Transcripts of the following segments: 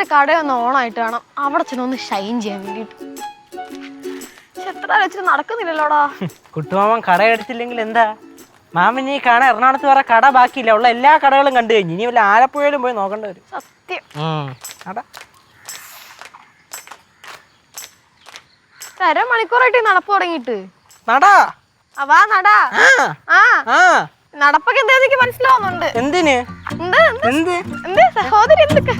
അച്ഛന്റെ കടയൊന്ന് ഓണായിട്ട് വേണം അവിടെ ചെന്നൊന്ന് ഷൈൻ ചെയ്യാൻ വേണ്ടിട്ട്. എത്ര വെച്ചിട്ട് നടക്കുന്നില്ലല്ലോടാ. കുട്ടുമാമൻ കട എടുത്തില്ലെങ്കിൽ എന്താ മാമൻ ഈ കാണാൻ എറണാകുളത്ത് വേറെ കട ബാക്കിയില്ല, ഉള്ള എല്ലാ കടകളും കണ്ടു കഴിഞ്ഞു. ഇനി വല്ല ആലപ്പുഴയിലും പോയി നോക്കേണ്ടി വരും. സത്യം. അരമണിക്കൂറായിട്ട് നടപ്പ് തുടങ്ങിട്ട്. നടാ വാ നടാ. നടപ്പൊക്കെ എന്താ മനസ്സിലാവുന്നുണ്ട്. എന്തിന് സഹോദരി എന്തൊക്കെ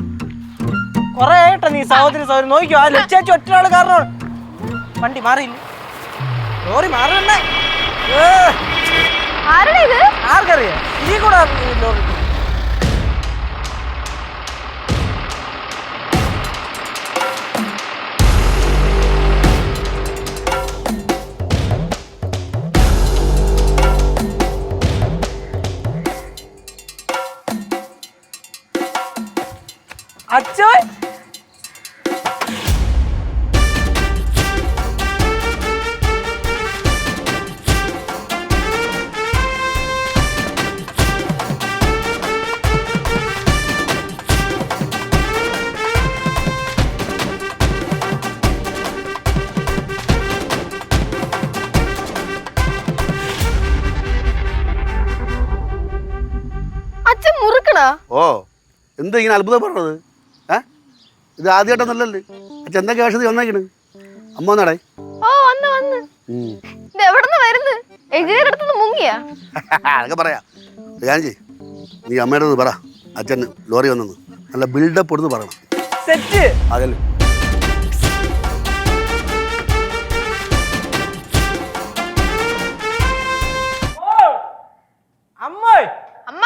കൊറേ ആയിട്ടാ നീ സഹോദരി സഹോദരി നോക്കിയോ. ആ ലക്ഷ്യാച്ചി ഒറ്റയാള് കാരണമാണ് വണ്ടി മാറിയില്ല. ലോറി മാറണ്ടേ? ആരുടെ ഇത്? ആർക്കറിയാം. ഇതീ കൂടെ ലോറി. അച്ഛൻ അച്ഛൻ മുറുക്കണ. ഓ എന്താ ഇങ്ങനെ അത്ഭുതം പറഞ്ഞത്? ഇത് ആദ്യമായിട്ടൊന്നല്ലേ അച്ഛൻ എന്തൊക്കെ ആവശ്യത്തിൽ വന്നേക്കണ്? അമ്മ വന്നാടേ. ഓ വന്ന് വന്ന്. ഇത് എവിടുന്ന് വരുന്നു? എഴുതിയെടുത്തുനിന്ന് മുങ്ങിയാ? അതൊക്കെ പറയാ. ഞാൻ നീ അമ്മയുടെ ഒന്ന് പറ അച്ഛൻ ലോറി വന്നെന്ന് നല്ല ബിൽഡപ്പ് കൊടുത്ത് പറയണം. സെറ്റ് അതല്ലേ അമ്മേ അമ്മ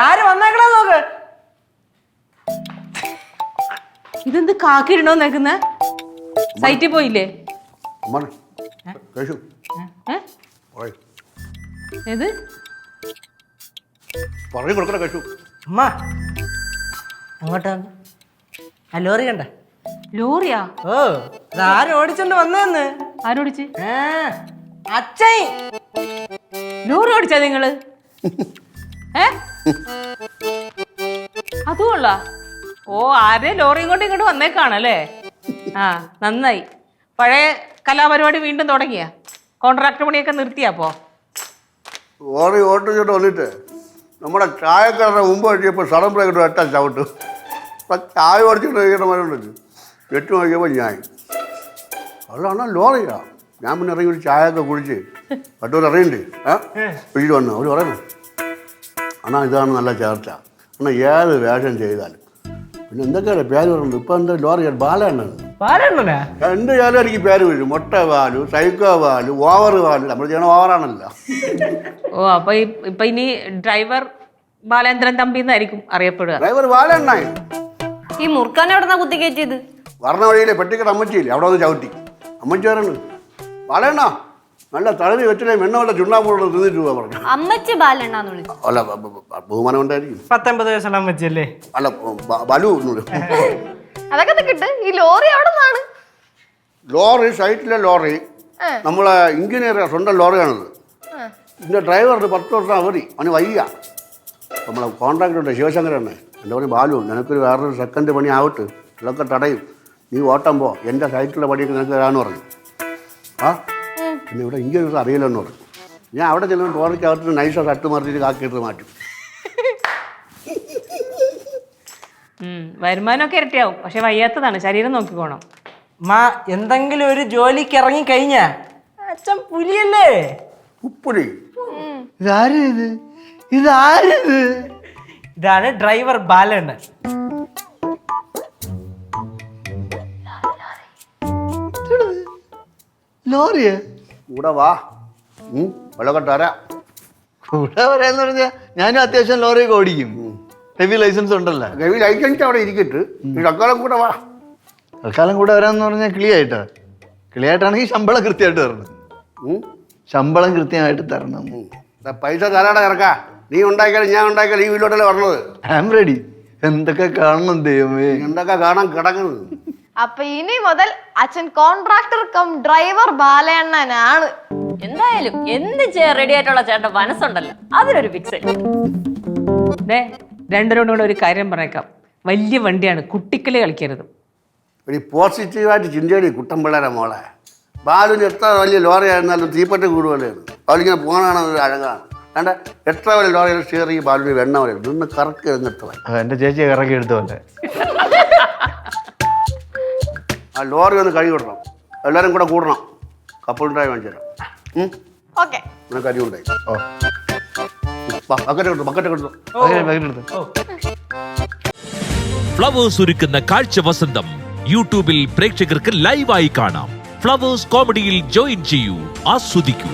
ആര് വന്നേക്കണോ നോക്ക്. ഇതെന്ത് കാക്കിടണോ നോക്കുന്ന സൈറ്റിൽ പോയില്ലേ? ഏത് അമ്മ അങ്ങോട്ട് വന്ന് ആ ലോറി കണ്ട? ലോറിയാ? ഓ ഇതാരും ഓടിച്ചോണ്ട് വന്നെന്ന്. ആരോടിച്ച്? അച്ഛൻ ലോറി ഓടിച്ചാ നിങ്ങള്? അതുകൊള്ള. ഓ ആരെ ലോറിയും കൊണ്ട് ഇങ്ങോട്ട് വന്നേക്കാണല്ലേ? ആ നന്നായി. പഴയ കലാപരിപാടി വീണ്ടും തുടങ്ങിയ കോൺട്രാക്ട് പണിയൊക്കെ നിർത്തിയാപ്പോ? ലോറി ഓട്ടിച്ചിട്ട് വന്നിട്ട് നമ്മുടെ ചായക്കാരുടെ മുമ്പ് കഴിച്ചപ്പോൾ സഡൻ ബ്രേക്ക് ഒറ്റ ചവിട്ടു. അപ്പം ചായ ഓടിച്ചിട്ട് കഴിക്കേണ്ട മരുന്നുണ്ട്. എട്ട് നോക്കിയപ്പോൾ ഞാൻ അതാണ് ലോറിയാ. ഞാൻ പിന്നെ ഇറങ്ങി ഒരു ചായയൊക്കെ കുടിച്ച് പട്ടൂർ ഇറങ്ങിണ്ട് പിഴിഞ്ഞ് വന്നു. അവർ പറയുന്നു അണ്ണാ ഇതാണ് നല്ല ചേർച്ച, അണ്ണാ ഏത് വേഷം ചെയ്താലും. പിന്നെ എന്തൊക്കെയാണ് പേര് പറയുന്നത്? ഇപ്പം എന്താ ലോറി ബാലെണ്ണ എന്ത് ചെയ്യാലും എനിക്ക് പേര് വീഴും. മുട്ട പാല്, സൈക്കോ പാല്, ഓവർ പാല്. നമ്മൾ ചെയ്യണ ഓവറാണല്ലോ. ഓ അപ്പൊ ഇപ്പൊ ഇനി ഡ്രൈവർ ബാലേന്ദ്രൻ തമ്പി എന്നായിരിക്കും അറിയപ്പെടുക. ഡ്രൈവർ ബാലെണ്ണായി. ഈ മുറുക്കാൻ എവിടെന്നാ കുത്തി കയറ്റിയത്? വർണ്ണ വഴിയിലെ പെട്ടിക്കട അമ്മച്ചിയില്ലേ, അവിടെ വന്ന് ചവിട്ടി. അമ്മച്ചി പറയുന്നു ബാലെണ്ണ നല്ല തളവി വെച്ചില്ലേ വെണ്ണ ചുണ്ണാമ്പൂടെ തിന്നിട്ട് പോവാ പറഞ്ഞു. അമ്മച്ചി ബാലെണ്ണാന്ന് വിളിച്ചു. അല്ല ബഹുമാനം ഉണ്ടായിരിക്കും. 19 വയസ്സുള്ള അമ്മച്ചല്ലേ? അല്ല ബലു. അതൊക്കെ കിട്ടും. ഈ ലോറി എവിടെ നിന്നാണ്? ലോറി സൈറ്റിലെ ലോറി നമ്മളെ എഞ്ചിനീയർ സ്വന്തം ലോറിയാണത്. ഇതിൻ്റെ ഡ്രൈവറിന് 10 വർഷം അവധി. അവന് വയ്യ. നമ്മളെ കോൺട്രാക്ടറുണ്ട് ശിവശങ്കരണ്ണ. എൻ്റെ പറഞ്ഞ് ബാലു നിനക്കൊരു വേറൊരു സെക്കൻഡ് പണി ആവട്ടെ, ഇതൊക്കെ തടയും, നീ ഓട്ടം പോ, എൻ്റെ സൈറ്റിലെ പണിയൊക്കെ നിനക്ക് തരാമെന്ന് പറഞ്ഞു. പിന്നെ ഇവിടെ ഇങ്ങനെ അറിയില്ലെന്ന് പറഞ്ഞു. ഞാൻ അവിടെ ചെല്ലുമ്പോൾ ലോറിക്കകത്ത് നൈസ ഷർട്ട് മറിച്ചിട്ട് കാക്കിയിട്ട് മാറ്റും. വരുമാനമൊക്കെ ഇരട്ടിയാവും, പക്ഷെ വയ്യാത്തതാണ്, ശരീരം നോക്കിക്കോണം. എന്തെങ്കിലും ഒരു ജോലിക്ക് ഇറങ്ങി കഴിഞ്ഞ അച്ഛൻ പുലിയല്ലേ? ഉപ്പുലി. ഇതാണ് ഡ്രൈവർ ബാലണ്ണൻ. ലോറിയ കൂടെ വാ, വെള്ളമൊക്കെ തരാം. കൂടെ പറയാന്ന് പറഞ്ഞാൽ ഞാനും അത്യാവശ്യം ലോറിയൊക്കെ ഓടിക്കും. ഹെവി ലൈസൻസ് ഉണ്ടല്ലോ. ഹെവി ലൈസൻസ് അവിടെ ഇരിക്കട്ട് തൽക്കാലം കൂടെ വാ. തൽക്കാലം കൂടെ വരാന്ന് പറഞ്ഞാൽ ക്ലിയായിട്ടാ. ക്ലിയായിട്ടാണെങ്കിൽ ശമ്പളം കൃത്യമായിട്ട് തരണം. ശമ്പളം കൃത്യമായിട്ട് തരണം. പൈസ തരാടാ ഇറക്കാ. നീ ഉണ്ടാക്കിയാലും ഞാൻ ഉണ്ടാക്കിയാലും ഈ വീട്ടിലോട്ടല്ലേ പറഞ്ഞത്. I am ready. എന്തൊക്കെ കാണണം ദൈവമേ, എന്തൊക്കെ കാണാൻ കിടക്കുന്നത്. അപ്പൊ ഇനി മുതൽ അച്ഛൻ കോൺട്രാക്ടർ കം ഡ്രൈവർ ബാലണ്ണനാണ്. എന്തായാലും എന്ത് റെഡി ആയിട്ടുള്ള ചേട്ടൻ മനസ്സുണ്ടല്ലോ, അതിനൊരു ഫിക്സ്. രണ്ടുപേരോടും കൂടെ ഒരു കാര്യം പറഞ്ഞേക്കാം. വലിയ വണ്ടിയാണ്, കുട്ടിക്കളി കളിക്കരുത്. ഒരു പോസിറ്റീവായിട്ട് ചിന്തയടി കുട്ടമ്പിള്ളേരെ മോളെ. ബാലുവിന് എത്ര വലിയ ലോറി ആയിരുന്നാലും തീപ്പറ്റി കൂടുകയാണ്. ബാലുവിങ്ങനെ പോകണതാണ് ഒരു അഴകാണ്. കണ്ട എത്ര വലിയ ലോറിയിൽ ഷെയർ ഈ ബാലുവിന് വെണ്ണ പോലെ നിന്ന് കറക്കി എറിഞ്ഞെത്തുക. എൻ്റെ ചേച്ചിയെ ഇറക്കി എടുത്തോട്ടെ. ആ ലോറി ഒന്ന് കഴുകി വിടണം, എല്ലാവരും കൂടെ കൂടണം. കപ്പലുണ്ടായി വാങ്ങിച്ചു തരാം. ഓക്കെ നിനക്ക് അരി ഉണ്ടായി. ഓ ബക്കറ്റ് കിട്ടും, ബക്കറ്റ് കിട്ടും. എടുത്തു. ഫ്ലവേഴ്സ് ഒരുക്കുന്ന കാഴ്ച വസന്തം യൂട്യൂബിൽ പ്രേക്ഷകർക്ക് ലൈവായി കാണാം. ഫ്ലവേഴ്സ് കോമഡിയിൽ ജോയിൻ ചെയ്യൂ, ആസ്വദിക്കൂ.